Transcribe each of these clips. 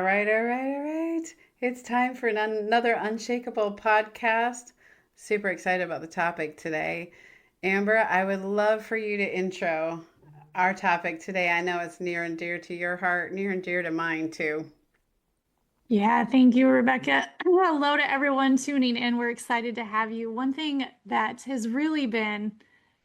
All right. It's time for another Unshakable podcast. Super excited about the topic today. Amber, I would love for you to intro our topic today. I know it's near and dear to your heart, near and dear to mine too. Yeah, thank you, Rebecca. Hello to everyone tuning in. We're excited to have you. One thing that has really been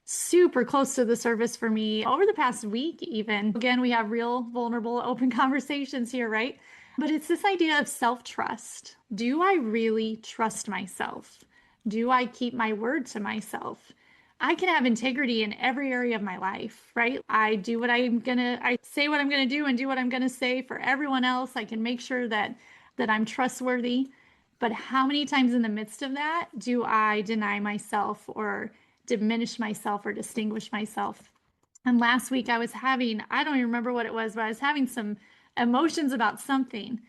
super close to the surface for me over the past week, even. Again, we have real, vulnerable, open conversations here, right? But it's this idea of self-trust. Do I really trust myself? Do I keep my word to myself? I can have integrity in every area of my life, right? I say what I'm gonna do and do what I'm gonna say for everyone else. I can make sure that I'm trustworthy. But how many times in the midst of that do I deny myself or diminish myself or distinguish myself? And last week I don't even remember what it was, but I was having some emotions about something.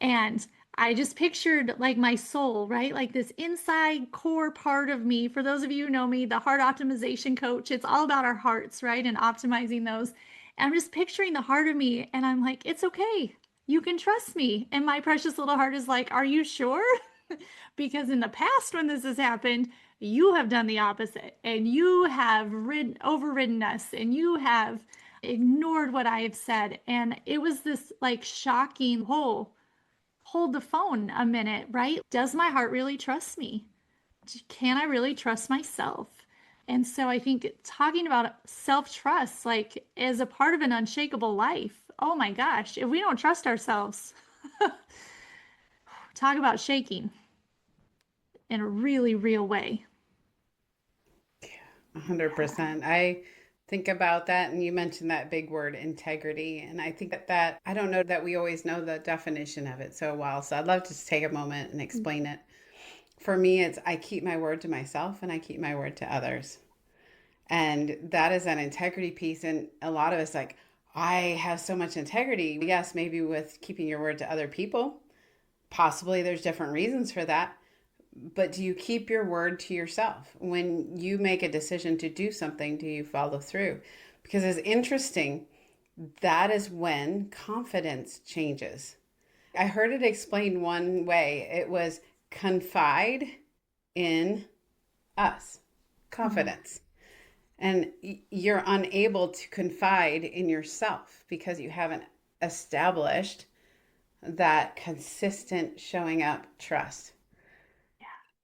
And I just pictured like my soul, right? Like this inside core part of me. For those of you who know me, the heart optimization coach, it's all about our hearts, right? And optimizing those. And I'm just picturing the heart of me. And I'm like, it's okay. You can trust me. And my precious little heart is like, are you sure? Because in the past, when this has happened, you have done the opposite and you have overridden us and you have ignored what I have said. And it was this like shocking whole hold the phone a minute, right? Does my heart really trust me? Can I really trust myself? And so I think talking about self-trust, like as a part of an unshakable life, oh my gosh, if we don't trust ourselves, talk about shaking in a really real way. 100%. I think about that, and you mentioned that big word, integrity. And I think that I don't know that we always know the definition of it so well. So I'd love to just take a moment and explain it. For me, it's I keep my word to myself and I keep my word to others. And that is an integrity piece. And a lot of us, like, I have so much integrity. Yes, maybe with keeping your word to other people. Possibly there's different reasons for that. But do you keep your word to yourself? When you make a decision to do something, do you follow through? Because it's interesting, that is when confidence changes. I heard it explained one way. It was confide in us, Mhm. confidence. And you're unable to confide in yourself because you haven't established that consistent showing up trust.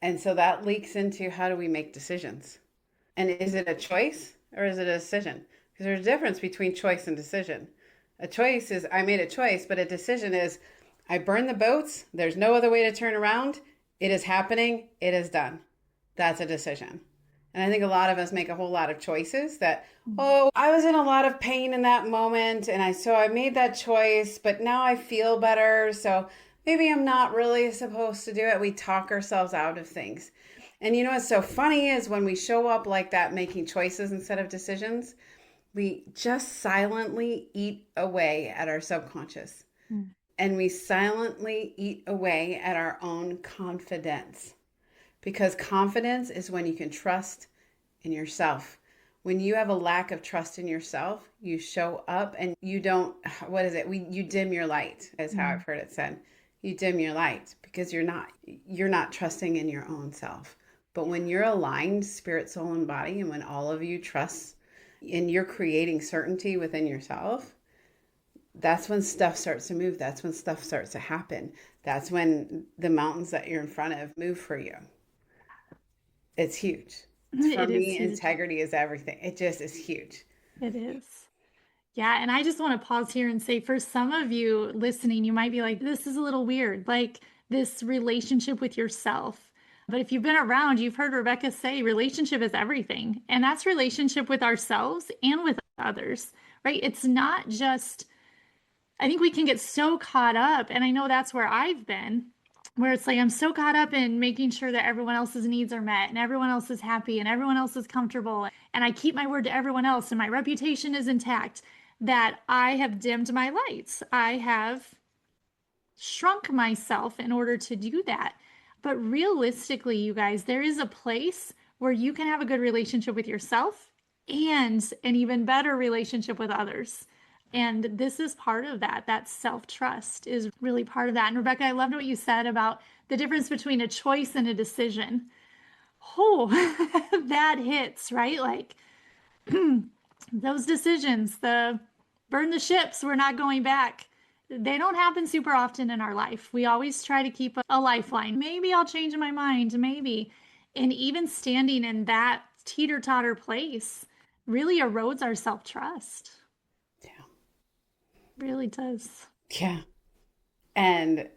And so that leaks into how do we make decisions? And is it a choice or is it a decision? Because there's a difference between choice and decision. A choice is I made a choice, but a decision is I burn the boats. There's no other way to turn around. It is happening. It is done. That's a decision. And I think a lot of us make a whole lot of choices that, Mhm. oh, I was in a lot of pain in that moment. And I made that choice, but now I feel better. So maybe I'm not really supposed to do it. We talk ourselves out of things. And you know what's so funny is when we show up like that, making choices instead of decisions, we just silently eat away at our subconscious and we silently eat away at our own confidence. Because confidence is when you can trust in yourself. When you have a lack of trust in yourself, you show up and you don't, what is it? You dim your light, is how I've Mhm. heard it said. You dim your light because you're not trusting in your own self. But when you're aligned, spirit, soul, and body, and when all of you trust and you're creating certainty within yourself, that's when stuff starts to move. That's when stuff starts to happen. That's when the mountains that you're in front of move for you. It's huge. For It is me, huge. integrity is everything. It just is huge. It is. Yeah, and I just want to pause here and say for some of you listening, you might be like, this is a little weird, like this relationship with yourself. But if you've been around, you've heard Rebecca say relationship is everything. And that's relationship with ourselves and with others, right? It's not just, I think we can get so caught up, and I know that's where I've been, where it's like I'm so caught up in making sure that everyone else's needs are met and everyone else is happy and everyone else is comfortable. And I keep my word to everyone else and my reputation is intact that I have dimmed my lights. I have shrunk myself in order to do that. But realistically, you guys, there is a place where you can have a good relationship with yourself and an even better relationship with others. And this is part of that. That self-trust is really part of that. And Rebecca, I loved what you said about the difference between a choice and a decision. Oh, that hits, right? Like those decisions, the burn the ships, we're not going back. They don't happen super often in our life. We always try to keep a lifeline. Maybe I'll change my mind, maybe. And even standing in that teeter-totter place really erodes our self-trust. Yeah. Really does. Yeah. And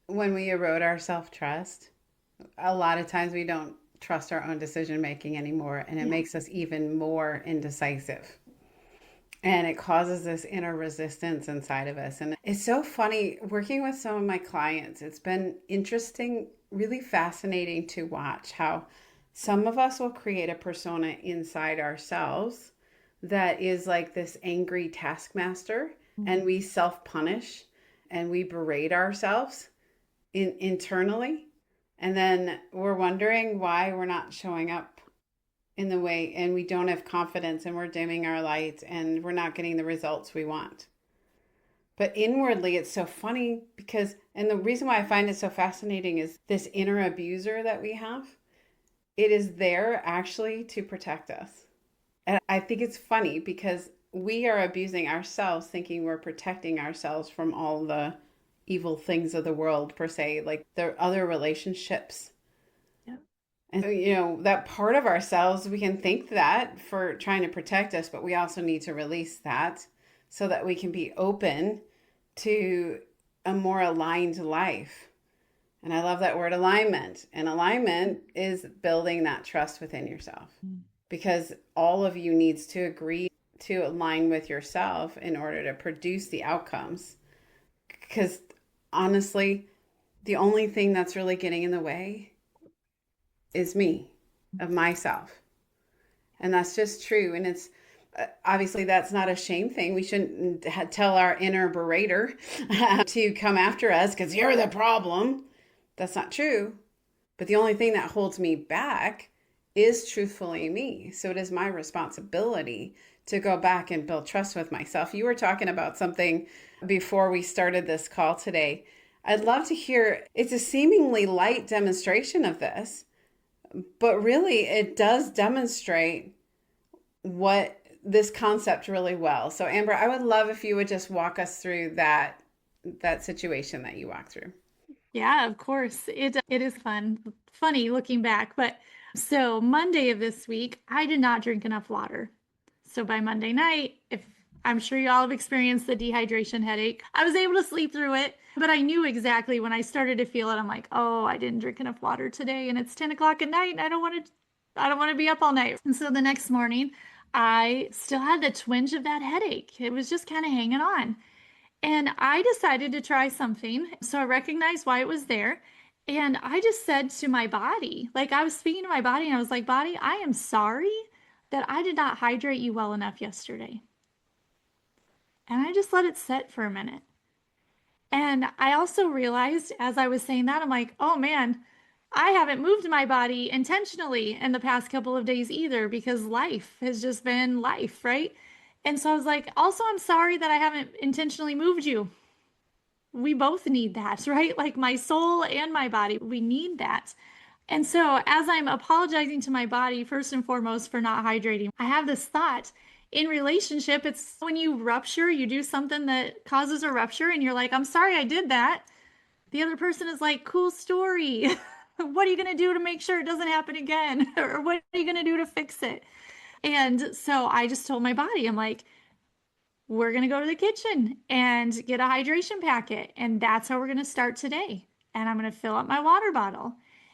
when we erode our self trust, a lot of times we don't trust our own decision making anymore. And it Yeah. makes us even more indecisive. And it causes this inner resistance inside of us. And it's so funny working with some of my clients. It's been interesting, really fascinating to watch how some of us will create a persona inside ourselves that is like this angry taskmaster, and we self punish and we berate ourselves internally. And then we're wondering why we're not showing up in the way, and we don't have confidence, and we're dimming our lights, and we're not getting the results we want. But inwardly, it's so funny because, and the reason why I find it so fascinating is this inner abuser that we have. It is there actually to protect us. And I think it's funny because we are abusing ourselves, thinking we're protecting ourselves from all the evil things of the world, per se, like the other relationships. Yeah. And, that part of ourselves, we can think that for trying to protect us, but we also need to release that so that we can be open to a more aligned life. And I love that word alignment. And alignment is building that trust within yourself, because all of you needs to agree to align with yourself in order to produce the outcomes. Because honestly, the only thing that's really getting in the way is me, of myself. And that's just true. And it's obviously that's not a shame thing. We shouldn't tell our inner berater to come after us because you're the problem. That's not true. But the only thing that holds me back is truthfully me. So it is my responsibility to go back and build trust with myself. You were talking about something before we started this call today. I'd love to hear, it's a seemingly light demonstration of this, but really it does demonstrate what this concept really well. So Amber, I would love if you would just walk us through that situation that you walked through. Yeah, of course. It is funny looking back. But so Monday of this week, I did not drink enough water. So by Monday night, if I'm sure you all have experienced the dehydration headache, I was able to sleep through it, but I knew exactly when I started to feel it, I'm like, oh, I didn't drink enough water today, and it's 10 o'clock at night, and I don't want to be up all night. And so the next morning, I still had the twinge of that headache. It was just kind of hanging on. And I decided to try something. So I recognized why it was there. And I just said to my body, like I was speaking to my body, and I was like, body, I am sorry that I did not hydrate you well enough yesterday. And I just let it sit for a minute. And I also realized as I was saying that, I'm like, oh man, I haven't moved my body intentionally in the past couple of days either because life has just been life, right? And so I was like, also, I'm sorry that I haven't intentionally moved you. We both need that, right? Like my soul and my body, we need that. And so, as I'm apologizing to my body, first and foremost, for not hydrating, I have this thought in relationship. It's when you rupture, you do something that causes a rupture, and you're like, I'm sorry I did that. The other person is like, cool story. What are you going to do to make sure it doesn't happen again? Or what are you going to do to fix it? And so I just told my body, I'm like, we're going to go to the kitchen and get a hydration packet. And that's how we're going to start today. And I'm going to fill up my water bottle.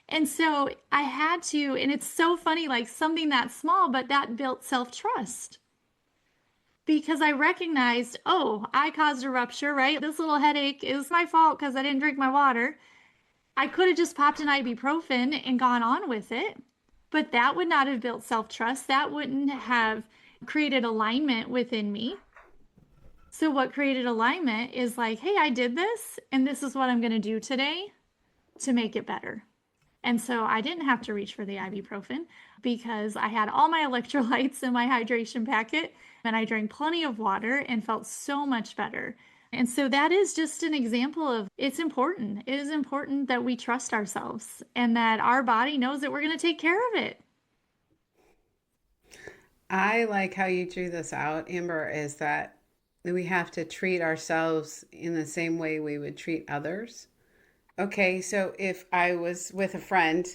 And so I had to, and it's so funny, like something that small, but that built self-trust because I recognized, oh, I caused a rupture, right? This little headache is my fault because I didn't drink my water. I could have just popped an ibuprofen and gone on with it, but that would not have built self-trust. That wouldn't have created alignment within me. So what created alignment is like, hey, I did this, and this is what I'm going to do today to make it better. And so I didn't have to reach for the ibuprofen because I had all my electrolytes in my hydration packet and I drank plenty of water and felt so much better. And so that is just an example of it's important. It is important that we trust ourselves and that our body knows that we're going to take care of it. I like how you drew this out, Amber, is that we have to treat ourselves in the same way we would treat others. Okay, so if I was with a friend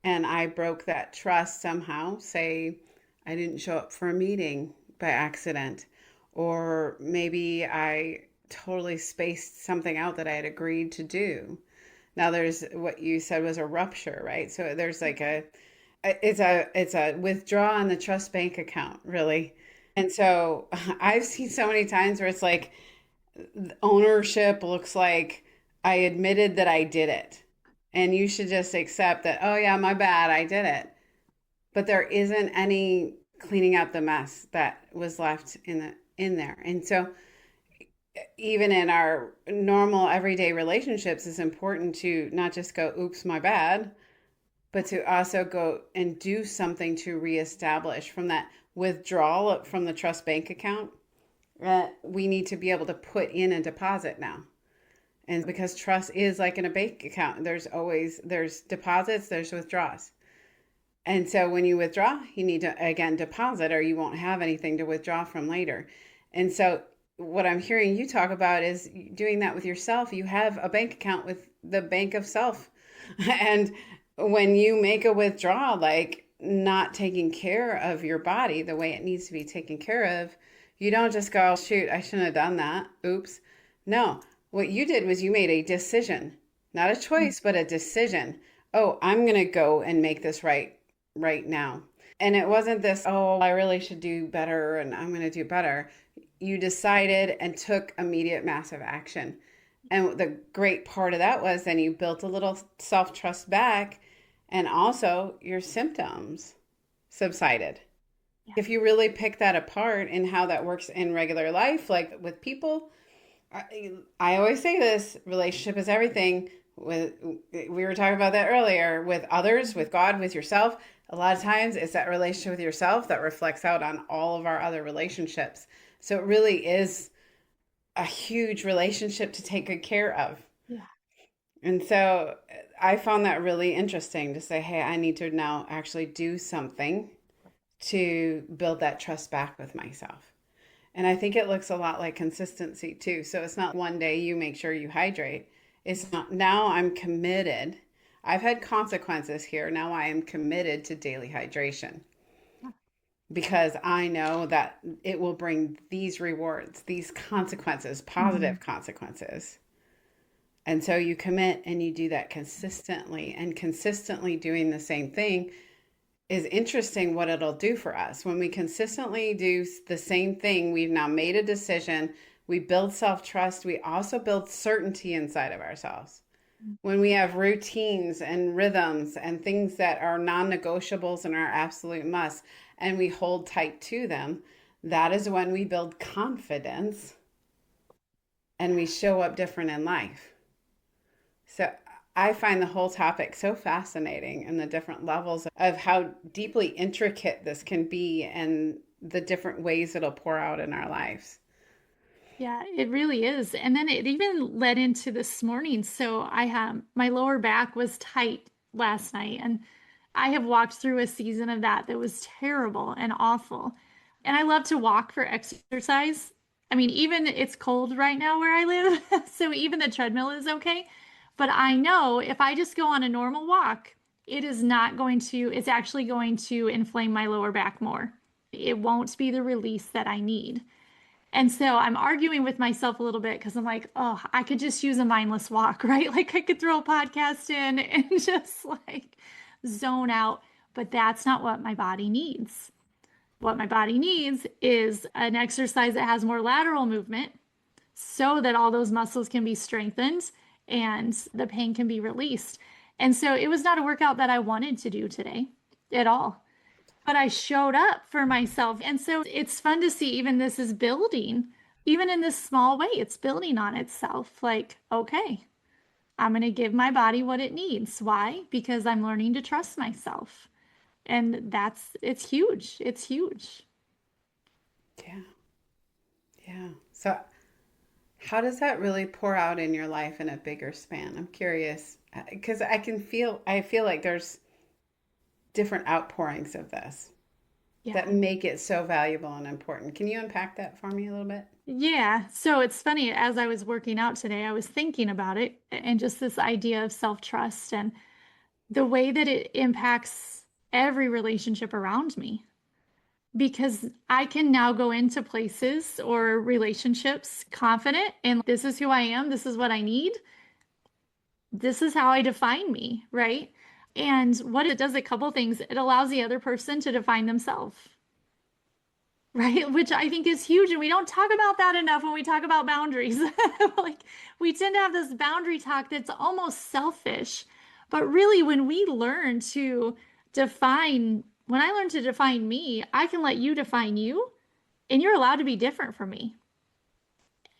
and I broke that trust somehow, say I didn't show up for a meeting by accident, or maybe I totally spaced something out that I had agreed to do. Now there's what you said was a rupture, right? So there's like it's a withdraw on the trust bank account, really. And so I've seen so many times where it's like ownership looks like I admitted that I did it. And you should just accept that, oh yeah, my bad, I did it. But there isn't any cleaning up the mess that was left in there. And so even in our normal everyday relationships, it's important to not just go, oops, my bad, but to also go and do something to reestablish from that withdrawal from the trust bank account. We need to be able to put in a deposit now. And because trust is like in a bank account, there's deposits, there's withdrawals. And so when you withdraw, you need to again deposit or you won't have anything to withdraw from later. And so what I'm hearing you talk about is doing that with yourself. You have a bank account with the bank of self. And when you make a withdrawal, like not taking care of your body the way it needs to be taken care of, you don't just go, shoot, I shouldn't have done that. Oops. No, what you did was you made a decision, not a choice, but a decision. Oh, I'm going to go and make this right now. And it wasn't this, oh, I really should do better and I'm going to do better. You decided and took immediate massive action. And the great part of that was then you built a little self-trust back and also your symptoms subsided. Yeah. If you really pick that apart and how that works in regular life, like with people, I always say this, relationship is everything. We were talking about that earlier with others, with God, with yourself. A lot of times it's that relationship with yourself that reflects out on all of our other relationships. So it really is a huge relationship to take good care of. Yeah. And so I found that really interesting to say, hey, I need to now actually do something to build that trust back with myself. And I think it looks a lot like consistency too. So it's not one day you make sure you hydrate. It's not now I'm committed. I've had consequences here. Now I am committed to daily hydration because I know that it will bring these rewards, these consequences, positive consequences. And so you commit and you do that consistently, and consistently doing the same thing is interesting what it'll do for us. When we consistently do the same thing, we've now made a decision, we build self-trust, we also build certainty inside of ourselves. When we have routines and rhythms and things that are non-negotiables and are absolute must, and we hold tight to them, that is when we build confidence and we show up different in life. So I find the whole topic so fascinating and the different levels of how deeply intricate this can be and the different ways it'll pour out in our lives. Yeah, it really is. And then it even led into this morning. So I have my lower back was tight last night, and I have walked through a season of that was terrible and awful. And I love to walk for exercise. I mean, even it's cold right now where I live, so even the treadmill is okay. But I know if I just go on a normal walk, it is not going to, it's actually going to inflame my lower back more. It won't be the release that I need. And so I'm arguing with myself a little bit because I'm like, oh, I could just use a mindless walk, right? Like I could throw a podcast in and just like zone out. But that's not what my body needs. What my body needs is an exercise that has more lateral movement so that all those muscles can be strengthened and the pain can be released. And so it was not a workout that I wanted to do today at all, but I showed up for myself. And so it's fun to see even this is building, even in this small way, it's building on itself. Like, okay, I'm going to give my body what it needs. Why? Because I'm learning to trust myself. And it's huge. It's huge. Yeah. Yeah. So how does that really pour out in your life in a bigger span? I'm curious because I feel like there's different outpourings of this that Yeah. make it so valuable and important. Can you unpack that for me a little bit? Yeah. So it's funny, as I was working out today, I was thinking about it and just this idea of self-trust and the way that it impacts every relationship around me. Because I can now go into places or relationships confident and this is who I am, this is what I need, this is how I define me, right? And what it does, a couple things, it allows the other person to define themselves, right? Which I think is huge. And we don't talk about that enough when we talk about boundaries. Like we tend to have this boundary talk that's almost selfish. But really, when we learn to when I learn to define me, I can let you define you, and you're allowed to be different from me.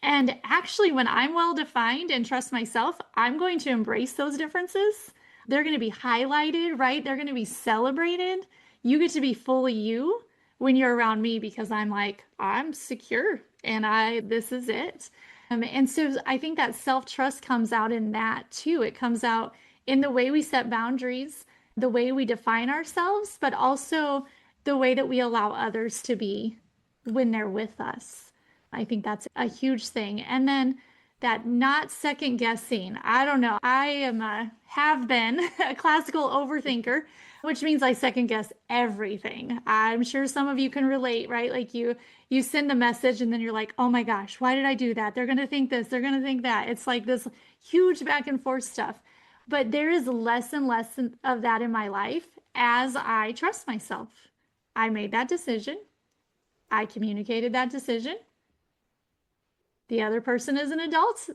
And actually, when I'm well defined and trust myself, I'm going to embrace those differences. They're going to be highlighted, right? They're going to be celebrated. You get to be fully you when you're around me because I'm like, I'm secure and this is it. And so I think that self-trust comes out in that too. It comes out in the way we set boundaries, the way we define ourselves, but also the way that we allow others to be when they're with us. I think that's a huge thing. And then that not second guessing. I don't know. I am have been a classical overthinker, which means I second guess everything. I'm sure some of you can relate, right? Like you send a message and then you're like, "Oh my gosh, why did I do that? They're going to think this, they're going to think that." It's like this huge back and forth stuff. But there is less and less of that in my life as I trust myself. I made that decision. I communicated that decision. The other person is an adult.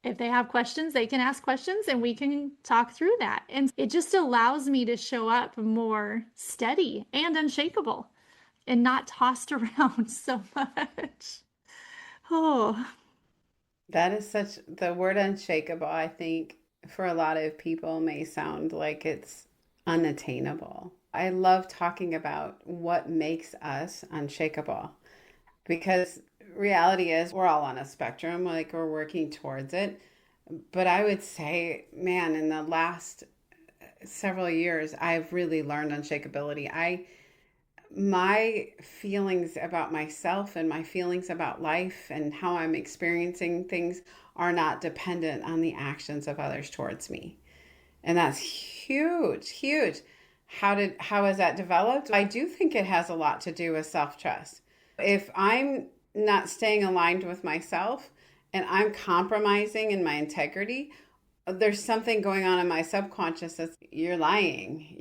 If they have questions, they can ask questions and we can talk through that. And it just allows me to show up more steady and unshakable and not tossed around so much. Oh, That is such the word unshakable, I think, for a lot of people may sound like it's unattainable. I love talking about what makes us unshakable because reality is we're all on a spectrum, like we're working towards it. But I would say, man, in the last several years, I've really learned unshakability. My feelings about myself and my feelings about life and how I'm experiencing things are not dependent on the actions of others towards me. And that's huge, huge. How has that developed? I do think it has a lot to do with self-trust. If I'm not staying aligned with myself and I'm compromising in my integrity, there's something going on in my subconscious that's you're lying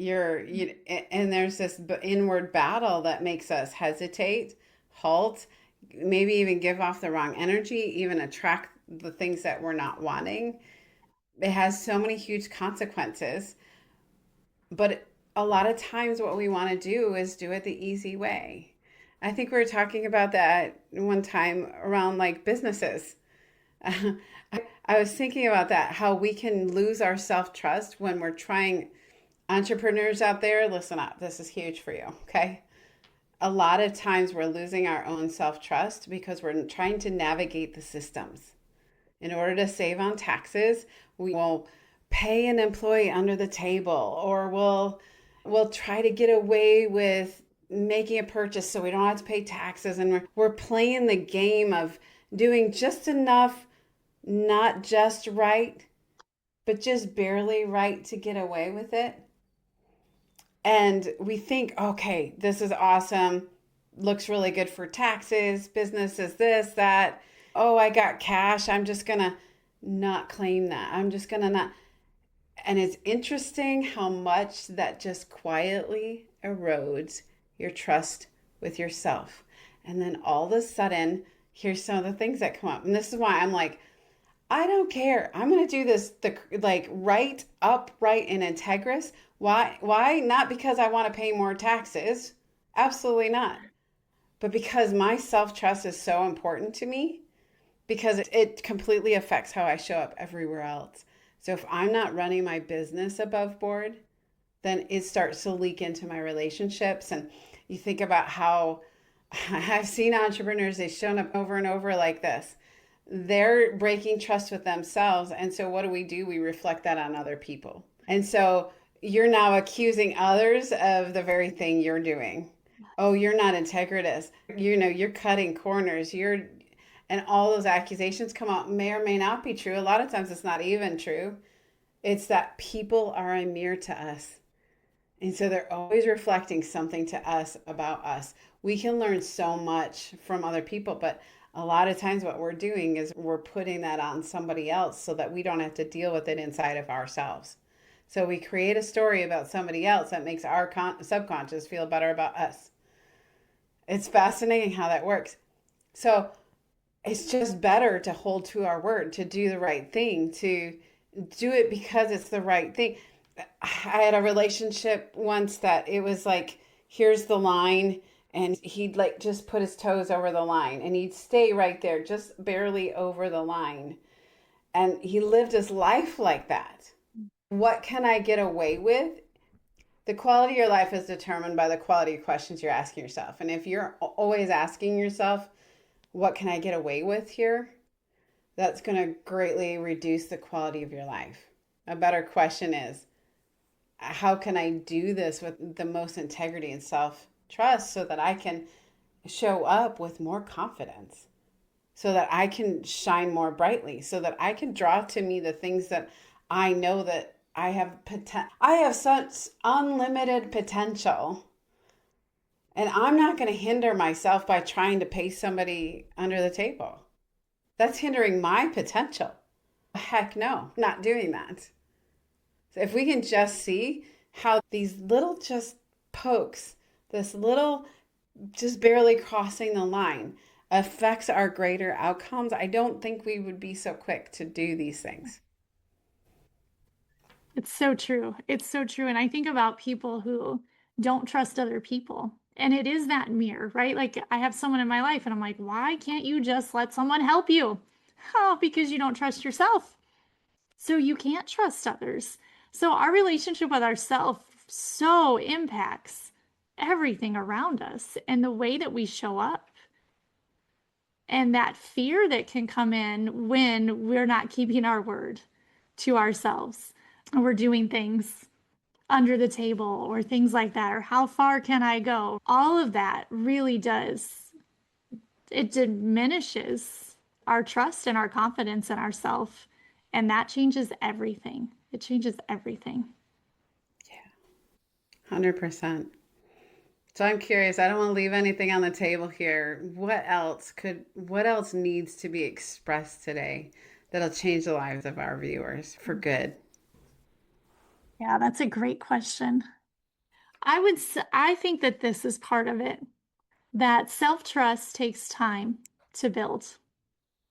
and there's this inward battle that makes us hesitate, halt, maybe even give off the wrong energy, even attract the things that we're not wanting. It has so many huge consequences, but a lot of times what we want to do is do it the easy way. I think we were talking about that one time around like businesses. I was thinking about that, how we can lose our self trust when we're trying. Entrepreneurs out there, listen up. This is huge for you, okay? A lot of times we're losing our own self trust because we're trying to navigate the systems. In order to save on taxes, we will pay an employee under the table or we'll try to get away with making a purchase so we don't have to pay taxes. And we're playing the game of doing just enough, not just right, but just barely right to get away with it. And we think, okay, this is awesome. Looks really good for taxes. Business is this, that. Oh, I got cash. I'm just going to not claim that. I'm just going to not. And it's interesting how much that just quietly erodes your trust with yourself. And then all of a sudden, here's some of the things that come up. And this is why I'm like, I don't care. I'm going to do this like right, upright, and integrous. Why? Why? Not because I want to pay more taxes. Absolutely not. But because my self-trust is so important to me, because it completely affects how I show up everywhere else. So if I'm not running my business above board, then it starts to leak into my relationships. And you think about how I've seen entrepreneurs, they've shown up over and over like this. They're breaking trust with themselves. And so what do? We reflect that on other people. And so you're now accusing others of the very thing you're doing. Oh, you're not integritous. You're cutting corners. And all those accusations come out may or may not be true. A lot of times it's not even true. It's that people are a mirror to us. And so they're always reflecting something to us about us. We can learn so much from other people, but a lot of times what we're doing is we're putting that on somebody else so that we don't have to deal with it inside of ourselves. So we create a story about somebody else that makes our subconscious feel better about us. It's fascinating how that works. So it's just better to hold to our word, to do the right thing, to do it because it's the right thing. I had a relationship once that it was like, here's the line, and he'd like just put his toes over the line and he'd stay right there, just barely over the line. And he lived his life like that. What can I get away with? The quality of your life is determined by the quality of questions you're asking yourself. And if you're always asking yourself, what can I get away with here? That's going to greatly reduce the quality of your life. A better question is, how can I do this with the most integrity and self trust so that I can show up with more confidence, so that I can shine more brightly, so that I can draw to me the things that I know that I have such unlimited potential, and I'm not going to hinder myself by trying to pay somebody under the table. That's hindering my potential. Heck no, not doing that. So if we can just see how these little just pokes, this little just barely crossing the line affects our greater outcomes, I don't think we would be so quick to do these things. It's so true. It's so true. And I think about people who don't trust other people. And it is that mirror, right? Like I have someone in my life and I'm like, why can't you just let someone help you? Oh, because you don't trust yourself. So you can't trust others. So our relationship with ourselves so impacts everything around us and the way that we show up. And that fear that can come in when we're not keeping our word to ourselves and we're doing things under the table or things like that, or how far can I go? All of that really does, it diminishes our trust and our confidence in ourselves. And that changes everything. It changes everything. Yeah, 100%. So I'm curious, I don't want to leave anything on the table here. What else needs to be expressed today that'll change the lives of our viewers for good? Yeah, that's a great question. I think that this is part of it, that self-trust takes time to build.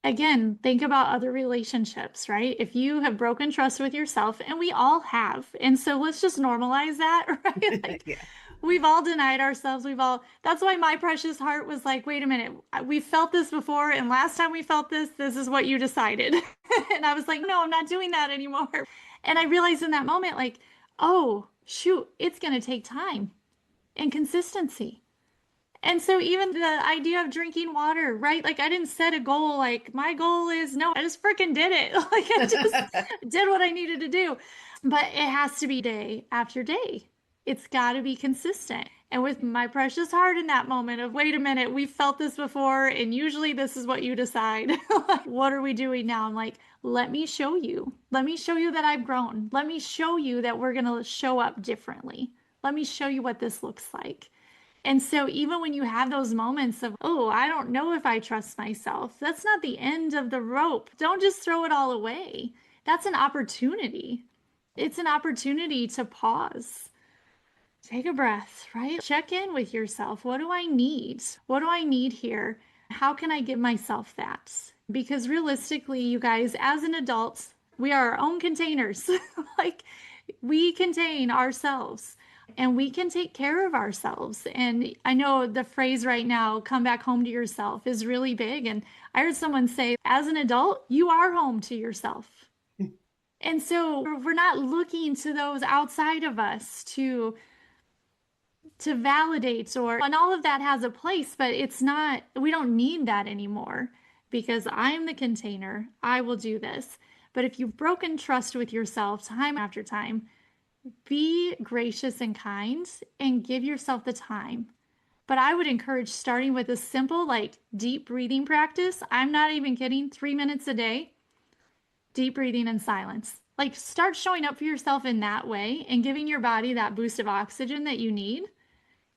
Again, think about other relationships, right? If you have broken trust with yourself, and we all have, and so let's just normalize that, right? Like Yeah. we've all denied ourselves. That's why my precious heart was like, wait a minute, we felt this before, and last time we felt this is what you decided. And I was like, no, I'm not doing that anymore. And I realized in that moment, like, oh, shoot, it's going to take time and consistency. And so even the idea of drinking water, right? Like I didn't set a goal, like my goal is no, I just freaking did it. Like I just did what I needed to do. But it has to be day after day. It's got to be consistent. And with my precious heart in that moment of, wait a minute, we've felt this before, and usually this is what you decide. Like, what are we doing now? I'm like, let me show you. Let me show you that I've grown. Let me show you that we're going to show up differently. Let me show you what this looks like. And so even when you have those moments of, oh, I don't know if I trust myself, that's not the end of the rope. Don't just throw it all away. That's an opportunity. It's an opportunity to pause, take a breath, right? Check in with yourself. What do I need? What do I need here? How can I give myself that? Because realistically, you guys, as an adult, we are our own containers. Like we contain ourselves and we can take care of ourselves. And I know the phrase right now, come back home to yourself, is really big. And I heard someone say, as an adult, you are home to yourself. And so we're not looking to those outside of us to validate, or and all of that has a place, but it's not, we don't need that anymore because I am the container. I will do this. But if you've broken trust with yourself time after time, be gracious and kind and give yourself the time. But I would encourage starting with a simple, like deep breathing practice. I'm not even kidding, 3 minutes a day, deep breathing and silence. Like start showing up for yourself in that way and giving your body that boost of oxygen that you need.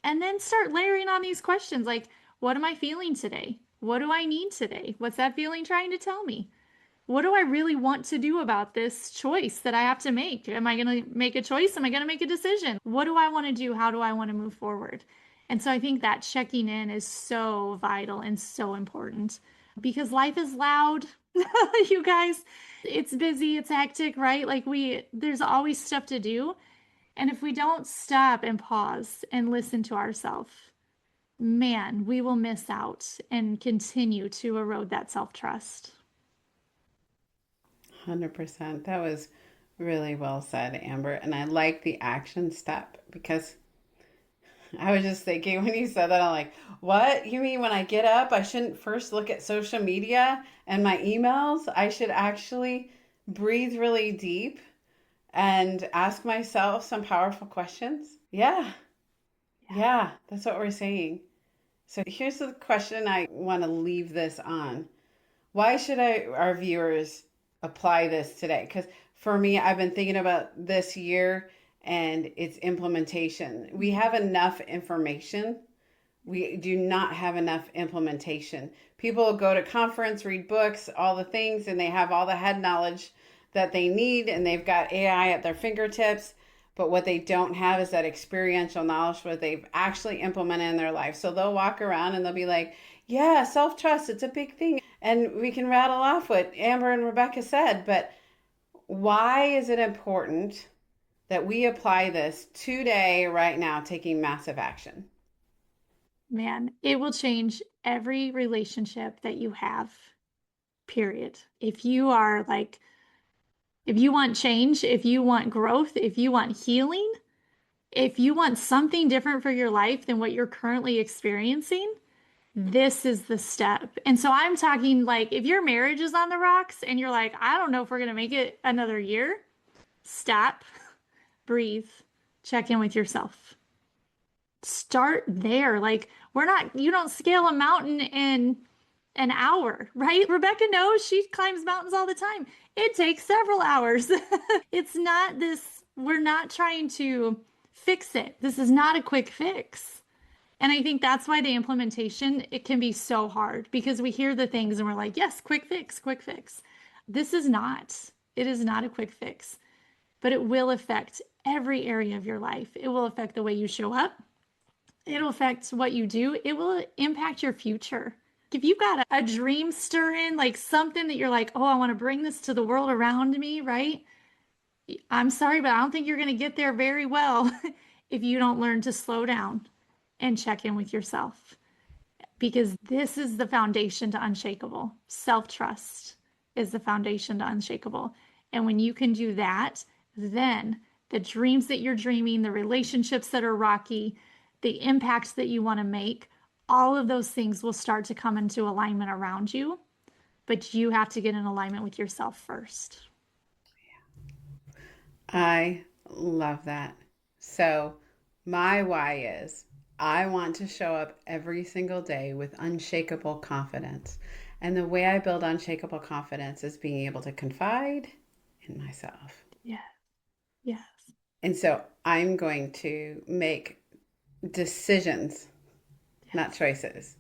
And then start layering on these questions like, what am I feeling today? What do I need today? What's that feeling trying to tell me? What do I really want to do about this choice that I have to make? Am I going to make a choice? Am I going to make a decision? What do I want to do? How do I want to move forward? And so I think that checking in is so vital and so important because life is loud. You guys, it's busy, it's hectic, right? Like there's always stuff to do. And if we don't stop and pause and listen to ourselves, man, we will miss out and continue to erode that self-trust. 100%. That was really well said, Amber. And I like the action step because I was just thinking when you said that, I'm like, what? You mean when I get up, I shouldn't first look at social media and my emails? I should actually breathe really deep and ask myself some powerful questions? Yeah, yeah, that's what we're saying. So here's the question I want to leave this on. Why should our viewers apply this today? Because for me, I've been thinking about this year and its implementation. We have enough information. We do not have enough implementation. People go to conference, read books, all the things, and they have all the head knowledge that they need, and they've got AI at their fingertips. But what they don't have is that experiential knowledge what they've actually implemented in their life. So they'll walk around and they'll be like, yeah, self trust, it's a big thing. And we can rattle off what Amber and Rebecca said. But why is it important that we apply this today, right now, taking massive action? Man, it will change every relationship that you have, period. If you are like, if you want change, if you want growth, if you want healing, if you want something different for your life than what you're currently experiencing, this is the step. And so I'm talking like if your marriage is on the rocks and you're like, I don't know if we're going to make it another year, stop, breathe, check in with yourself. Start there. Like, we're not, you don't scale a mountain in an hour, right? Rebecca knows she climbs mountains all the time. It takes several hours. It's not this, we're not trying to fix it. This is not a quick fix. And I think that's why the implementation, it can be so hard because we hear the things and we're like, yes, quick fix, quick fix. This is not, it is not a quick fix, but it will affect every area of your life. It will affect the way you show up. It'll affect what you do. It will impact your future. If you've got a dream stirring, like something that you're like, oh, I want to bring this to the world around me, right? I'm sorry, but I don't think you're going to get there very well if you don't learn to slow down and check in with yourself. Because this is the foundation to unshakable. Self-trust is the foundation to unshakable. And when you can do that, then the dreams that you're dreaming, the relationships that are rocky, the impacts that you want to make, all of those things will start to come into alignment around you. But you have to get in alignment with yourself first. I love that. So, my why is I want to show up every single day with unshakable confidence. And the way I build unshakable confidence is being able to confide in myself. Yeah. Yes. And so, I'm going to make decisions, not choices,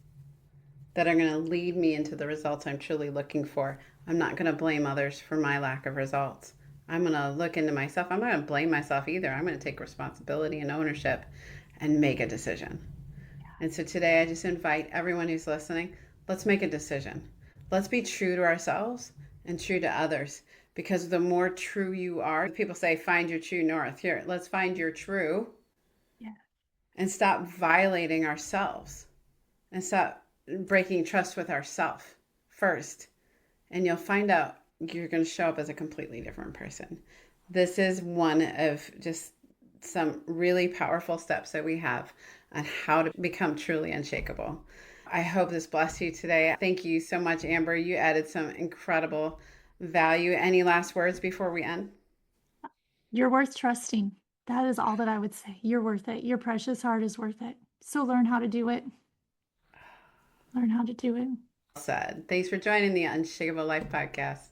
that are going to lead me into the results I'm truly looking for. I'm not going to blame others for my lack of results. I'm going to look into myself. I'm not going to blame myself either. I'm going to take responsibility and ownership and make a decision. And so today I just invite everyone who's listening, let's make a decision. Let's be true to ourselves and true to others, because the more true you are, people say, find your true north. Here, let's find your true. Yeah. And stop violating ourselves and stop breaking trust with ourselves first. And you'll find out you're going to show up as a completely different person. This is one of just some really powerful steps that we have on how to become truly unshakable. I hope this blessed you today. Thank you so much, Amber. You added some incredible value. Any last words before we end? You're worth trusting. That is all that I would say. You're worth it. Your precious heart is worth it. So learn how to do it. Learn how to do it. Said. Thanks for joining the Unshakable Life podcast.